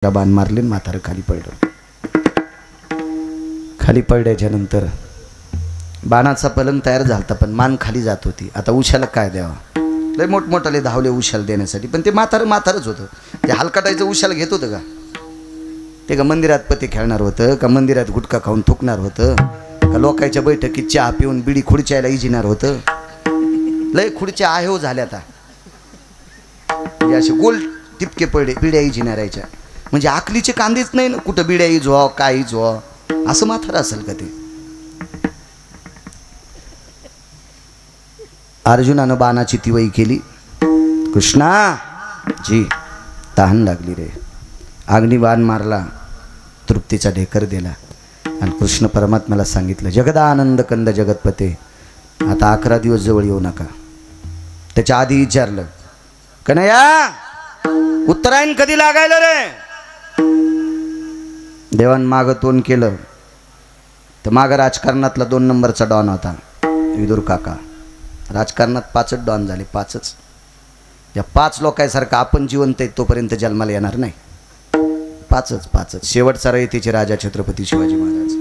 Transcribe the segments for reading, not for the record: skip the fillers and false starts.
बाण मारले, म्हातारं खाली पडलं. खाली पडल्याच्या नंतर बाणाचा पलंग तयार झालता, पण मान खाली जात होती. आता उशाला काय द्यावा, लय मोठमोठाले धावले उशाला देण्यासाठी, पण ते म्हातारच होतं. ते हलकाटायचं उशाला घेत होतं का? ते का मंदिरात पते खेळणार होतं का? मंदिरात गुटखा खाऊन थुकणार होतं का? लोकांच्या बैठकीत चहा पिऊन बिडी खुर्च्याला इजिणार होतं? लय खुर्च्या आहे हो झाल्या आता, म्हणजे असे गोल टिपके पडे बिड्या इजिणारायच्या. म्हणजे आकलीचे कांदेच नाही ना, कुठं बिड्या इजवा काय इजवा, असं म्हातारं असेल का ते? अर्जुनानं बाणाची तिवई केली. कृष्णा जी तहान लागली रे. अग्निबाण मारला, तृप्तीचा ढेकर दिला आणि कृष्ण परमात्म्याला सांगितलं, जगदानंद कंद जगतपते, आता 11 दिवस जवळ येऊ नका. त्याच्या आधी विचारलं, कन्हैया उत्तरायण कधी लागायला रे? देवान मागं तोंड केलं तर मागं राजकारणातला 2 नंबरचा डॉन होता विदुर काका. राजकारणात 5च डॉन झाले, 5च. या 5 लोकांसारखं आपण जिवंत आहेत तोपर्यंत जन्माला येणार नाही. 5च. शेवटचा रयतेचे राजा छत्रपती शिवाजी महाराज.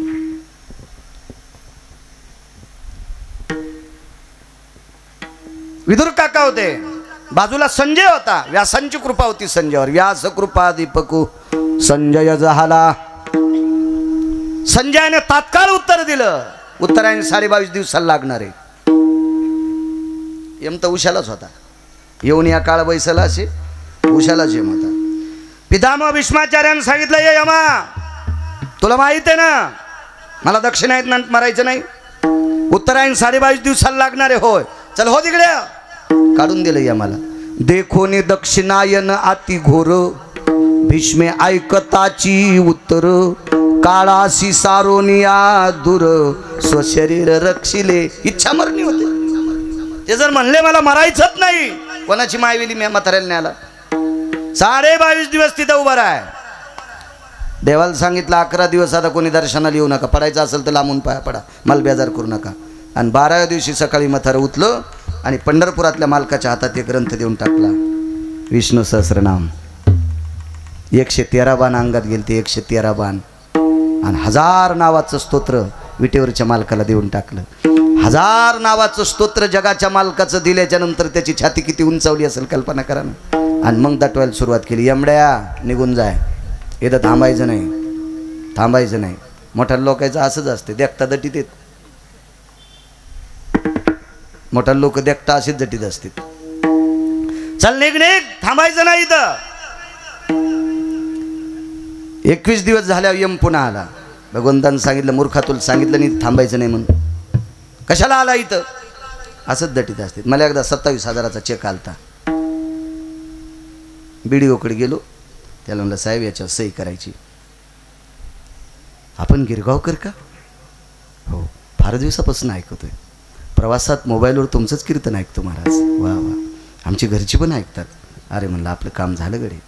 विदुर काका होते, बाजूला संजय होता. व्यासांची कृपा होती संजयवर. व्यास कृपा दीपकू संजय जहाला. संजयाने तात्काळ उत्तर दिलं, उत्तरायण 22.5 दिवसाला लागणार आहे. यम तर उशालाच होता, येऊन या काळ बैसला असे उशालाच यम होता. पितामह भीष्माचार्यानं सांगितलं, ये यमा तुला माहित आहे ना मला दक्षिणायत मारायचं नाही, उत्तरायण 22.5 दिवसाला लागणार आहे. होय चल हो तिकडे. काढून दिलं यमाला. देखोनी दक्षिणायन अति घोर, भीष्मे ऐकताची उत्तर, काळाशी सारोनिया दूर, स्वशरीर रक्षिले. इच्छा मरणी होते. ते जर म्हणले मला मरायचंच नाही, कोणाची मायवेली मी म्हाताऱ्याला न्याला. 22.5 दिवस तिथं उभा राहाय. देवाला सांगितलं 11 दिवस आता कोणी दर्शनाला येऊ नका, पडायचं असेल तर लांबून पाया पडा, मला बेजार करू नका. आणि 12व्या दिवशी सकाळी म्हातारं उठलं आणि पंढरपुरातल्या मालकाच्या हातात एक ग्रंथ देऊन टाकला, विष्णू सहस्रनाम. 113 बाण अंगात गेलते, 113 बाण, आणि 1000 नावाचं स्तोत्र विटेवरच्या मालकाला देऊन टाकलं. 1000 नावाचं स्तोत्र जगाच्या मालकाचं दिल्याच्या नंतर त्याची छाती किती उंचावली असेल कल्पना करा ना. आणि मग दटवायला सुरुवात केली, यमड्या निघून जाय, इथं थांबायचं नाही. मोठ्या लोकांचं असंच असते, देखता दटीत येत. मोठ्या लोक देखता असेच दटीत असते. चल निघ, थांबायचं नाही इथं. 21 दिवस झाल्यावर यम पुन्हा आला. भगवंतानं सांगितलं, मूर्खा तुला सांगितलं नाही थांबायचं नाही म्हणून, कशाला आला इथं? असंच दटीत असते. मला एकदा 27,000चा चेक आलता. BDOकडे गेलो, त्याला म्हणलं साहेब याच्यावर सही करायची. आपण गिरगावकर का? हो, फार दिवसापासून ऐकतोय, प्रवासात मोबाईलवर तुमचंच कीर्तन ऐकतो महाराज. वा वा, आमची घरची पण ऐकतात. अरे म्हणलं आपलं काम झालं गडे,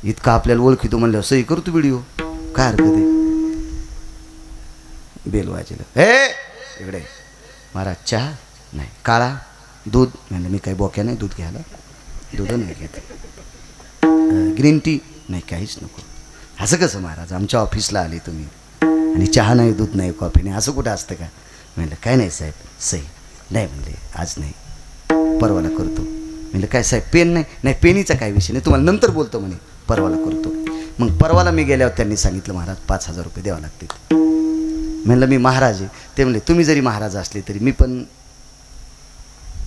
इतका आपल्याला ओळखीतो म्हणलं सही करतो व्हिडिओ, काय हरकत आहे. बेल वाजलं, हे इकडे महाराज चहा नाही, काळा दूध. म्हणलं मी काही बोक्या नाही दूध घ्यायला, दूध नाही घेत. ग्रीन टी नाही, काहीच नको. असं कसं महाराज, आमच्या ऑफिसला आले तुम्ही आणि चहा नाही, दूध नाही, कॉफी नाही, असं कुठं असतं का? म्हणलं काय नाही साहेब, सही नाही. म्हणले आज नाही, परवाला करतो. म्हणलं काय साहेब पेन नाही, पेनीचा काय विषय नाही, तुम्हाला नंतर बोलतो म्हणे, परवाला करतो. मग परवाला मी गेल्यावर त्यांनी सांगितलं महाराज 5,000 रुपये द्यावं लागतील. म्हणलं मी महाराज आहे. ते म्हणले तुम्ही जरी महाराज असले तरी मी पण,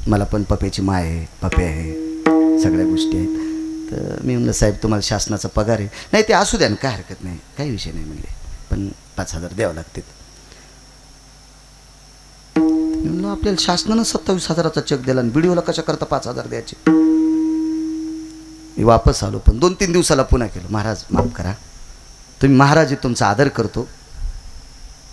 मला पण पप्याची माय आहे, पप्या आहे, सगळ्या गोष्टी आहेत. तर मी म्हणलं साहेब तुम्हाला शासनाचा पगार आहे. नाही ते असू द्या ना, काय हरकत नाही, काही विषय नाही म्हणले, पण 5,000 द्यावं लागतील. म्हणलं आपल्याला शासनानं 27,000चा चेक दिला आणि BDOला कशा करता 5,000 द्यायचे. मी वापस आलो, पण 2-3 दिवसाला पुन्हा केलं, महाराज माफ करा, तुम्ही महाराज आहे, तुमचा आदर करतो,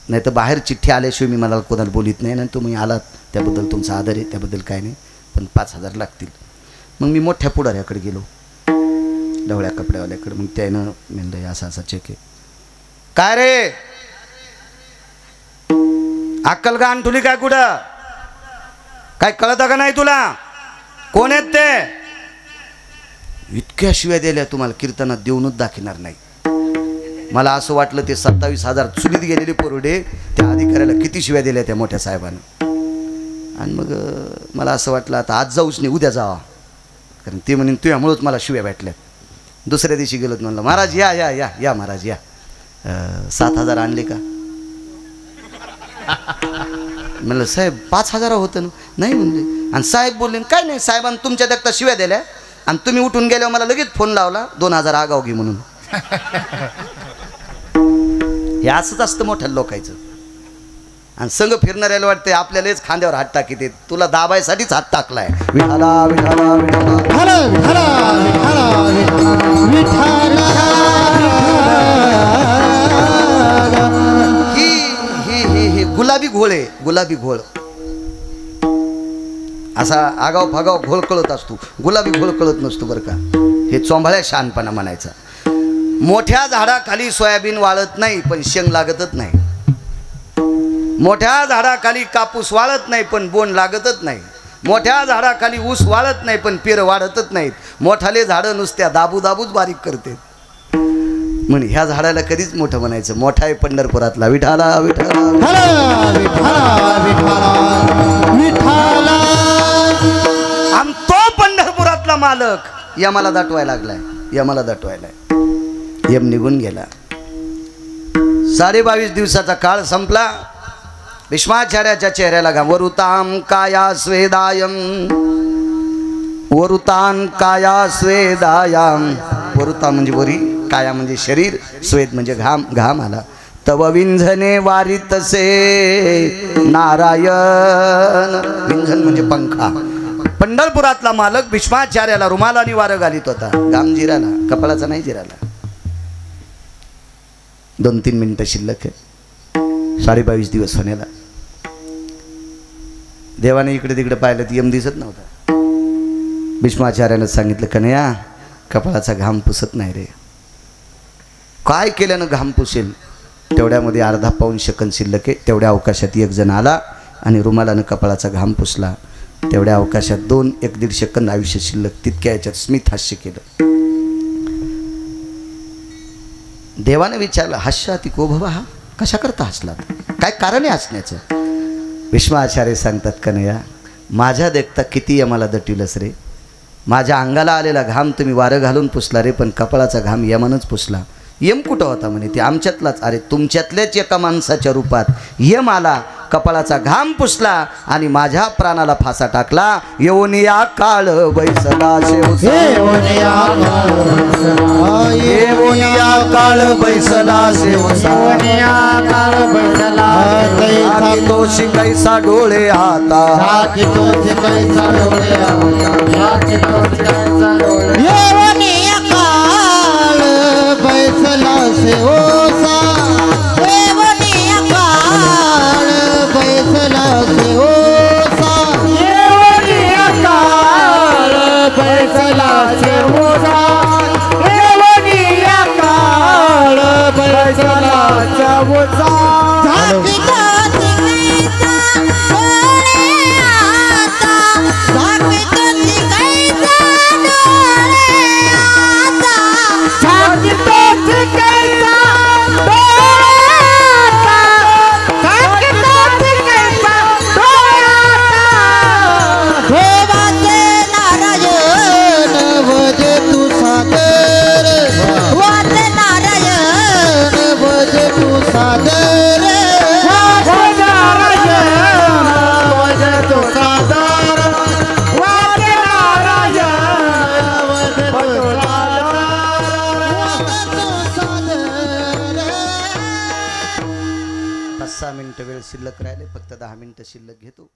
नाही तर बाहेर चिठ्ठी आल्याशिवाय मी मला कोणाला बोलित नाही, आणि तुम्ही आलात त्याबद्दल तुमचा आदर आहे, त्याबद्दल काय नाही, पण 5,000 लागतील. मग मी मोठ्या पुढाऱ्याकडे गेलो, ढवळ्या कपड्यावाल्याकडे. मग त्यानं म्हणलं असा चेक आहे. काय रे अक्कल का आणठुली काय, कुठं काय कळतं का नाही तुला? कोण आहेत ते? इतक्या शिव्या दिल्या तुम्हाला कीर्तनात देऊनच दाखवणार नाही. मला असं वाटलं ते 27,000 चुलीत गेलेले पोरडे त्या अधिकाऱ्याला किती शिव्या दिल्या त्या मोठ्या साहेबानं. आणि मग मला असं वाटलं आता आज जाऊच नाही उद्या जावा, कारण ते म्हणून तुझ्यामुळंच मला शिव्या भेटल्या. दुसऱ्या दिवशी गेलो म्हणलं महाराज या या या या महाराज या, 7,000 आणले का? म्हणलं साहेब 5,000 होतं ना. नाही म्हणले. आणि साहेब बोलले काय नाही साहेबांनी तुमच्या देखता शिव्या दिल्या आणि तुम्ही उठून गेल्यावर मला लगेच फोन लावला 2,000 आगाव घे म्हणून. हे असंच असतं मोठ्या लोकांचं. आणि संघ फिरणाऱ्याला वाटते आपल्यालाच खांद्यावर हात टाकी ते तुला दाबायसाठीच हात टाकलाय. विठाला विठाला विठाला ही गुलाबी घोळ आहे. गुलाबी घोळ असा आगाव फागाव घोळ कळत असतो, गुलाबी घोळ कळत नसतो बरं का. हे चोंभाळ्या शहाणपणा म्हणायचा. मोठ्या झाडाखाली सोयाबीन वाळत नाही पण शेंग लागतच नाही. मोठ्या झाडाखाली कापूस वाळत नाही पण बोंड लागतच नाही. मोठ्या झाडाखाली ऊस वाळत नाही पण पेर वाढतच नाहीत. मोठाले झाडं नुसत्या दाबू दाबूच बारीक करते. म्हणे ह्या झाडाला कधीच मोठं म्हणायचं. मोठा आहे पंढरपुरातला विठाला विठाला आणि तो पंढरपुरातला मालक यमाला दाटवायला लागलाय. यमाला दाटवायलाय. यम निघून गेला. 22.5 दिवसाचा काळ संपला. भीष्माचार्याच्या चेहऱ्याला घाम. वरुताम काया स्वेदायम वरुतान काया स्वेदायाम. वरुता म्हणजे वरी, काया म्हणजे शरीर, स्वेद म्हणजे घाम. घाम आला. तव विंझने वारितसे नारायण. विंझन म्हणजे पंखा. पंढरपुरातला मालक भीष्माचार्याला रुमालाने वारं घालीत होता. घाम जिराला, कपाळाचा नाही जिराला. 2-3 मिनिटं शिल्लक आहे. 22.5 दिवस होण्याला. देवाने इकडे तिकडे पाहिलं तर यम दिसत नव्हता. भीष्माचार्यानं सांगितलं कन्हैया कपाळाचा घाम पुसत नाही रे. काय केल्यानं घाम पुसेल? तेवढ्यामध्ये अर्धा पाऊण सेकंद शिल्लक आहे. तेवढ्या अवकाशात एक जण आला आणि रुमालानं कपाळाचा घाम पुसला. तेवढ्या अवकाशात 2-1.5 सेकंद आयुष्य शिल्लक. तितक्या याच्यात स्मित हास्य केलं. देवाने विचारलं हास्य अति को भवा, हा कशा करता हसलात? काय कारण आहे हसण्याचं? भीष्माचार्य सांगतात कन्हैया माझ्या देखता किती यमाला दटिलस रे. माझ्या अंगाला आलेला घाम तुम्ही वारं घालून पुसला रे, पण कपाळाचा घाम यमानच पुसला. यम कुठं होता म्हणे? ते आमच्यातलाच. अरे तुमच्यातल्याच एका माणसाच्या रूपात यम आला, कपाळाचा घाम पुसला आणि माझ्या प्राणाला फासा टाकला. येऊन या काळ बैसला शेवसा. येऊन या काळ बैसला शेवसा. तो शिकायचा डोळे आता. येऊन या काळ बैसला शेवसा. येऊन या काळ बैसला शेवसा. येऊन या काळ बैसला शेवसा. येऊन या काळ बैसला शेवसा. मिनिटं वेळ शिल्लक राहिले. फक्त 10 मिनिटं शिल्लक घेतो.